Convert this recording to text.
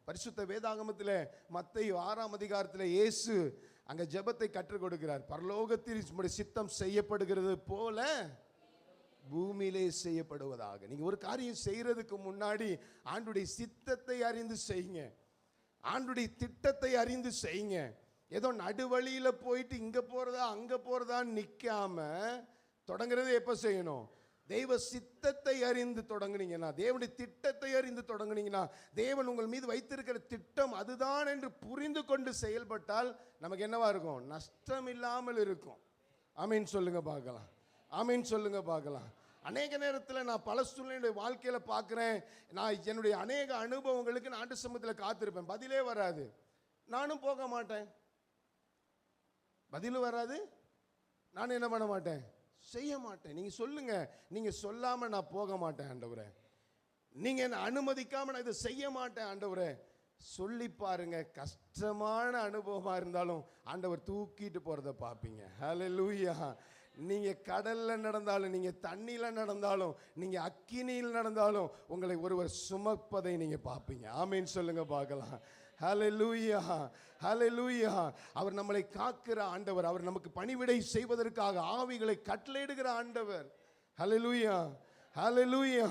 பரிசுத்த வேதாகமத்தில் மத்தேயு 6ஆம் அதிகாரத்தில் இயேசு அங்கே ஜெபத்தை கற்றுக் கொடுக்கிறார். பரலோகத்தில் உம்முடைய சித்தம் செய்யப்படுகிறது போல பூமியிலே செய்யப்படுவதாக. நீங்கள் ஒரு காரியம் செய்கிறதுக்கு முன்னாடி ஆண்டுடைய சித்தத்தை அறிந்து செய்யுங்க, ஆண்டுடைய திட்டத்தை அறிந்து செய்யுங்க. ஏதோ நடுவழியில் போயிட்டு இங்கே போகிறதா அங்கே போகிறதான்னு நிற்காம தொடங்குறது எப்போ செய்யணும்? தெய்வ சித்தத்தை அறிந்து தொடங்குனீங்கன்னா, தேவனுடைய திட்டத்தை அறிந்து தொடங்குனீங்கன்னா, தேவன் உங்கள் மீது வைத்திருக்கிற திட்டம் அதுதான் என்று புரிந்து கொண்டு செயல்பட்டால் நமக்கு என்னவா இருக்கும்? நஷ்டம் இல்லாமல் இருக்கும். ஆமீன் சொல்லுங்க பார்க்கலாம். ஆமீன் சொல்லுங்க பார்க்கலாம். அநேக நேரத்தில் நான் பல சூழ்நிலையுடைய வாழ்க்கையில் பார்க்குறேன். நான் என்னுடைய அநேக அனுபவங்களுக்கு நான் ஆண்டு சமூகத்தில் காத்திருப்பேன், பதிலே வராது, நானும் போக மாட்டேன். பதிலும் வராது, நானும் என்ன பண்ண மாட்டேன்? செய்ய மாட்டேன். நீங்கள் சொல்லுங்க, நீங்கள் சொல்லாமல் நான் போக மாட்டேன் ஆண்டவரே, நீங்கள் என்ன அனுமதிக்காமல் நான் இதை செய்ய மாட்டேன் ஆண்டவரே. சொல்லி பாருங்க, கஷ்டமான அனுபவமாக இருந்தாலும் ஆண்டவர் தூக்கிட்டு போகிறத பார்ப்பீங்க. ஹல்லேலூயா. நீங்கள் கடலில் நடந்தாலும், நீங்கள் தண்ணியில் நடந்தாலும், நீங்கள் அக்கினியில் நடந்தாலும் உங்களை ஒருவர் சுமப்பதை நீங்கள் பார்ப்பீங்க. ஆமீன் சொல்லுங்க பார்க்கலாம். ஹல்லேலூயா, ஹல்லேலூயா. அவர் நம்மளை காக்கிற ஆண்டவர். அவர் நமக்கு பணிவிடை செய்வதற்காக ஆவிகளை கட்டளையிடுகிற ஆண்டவர். ஹல்லேலூயா, ஹல்லேலூயா.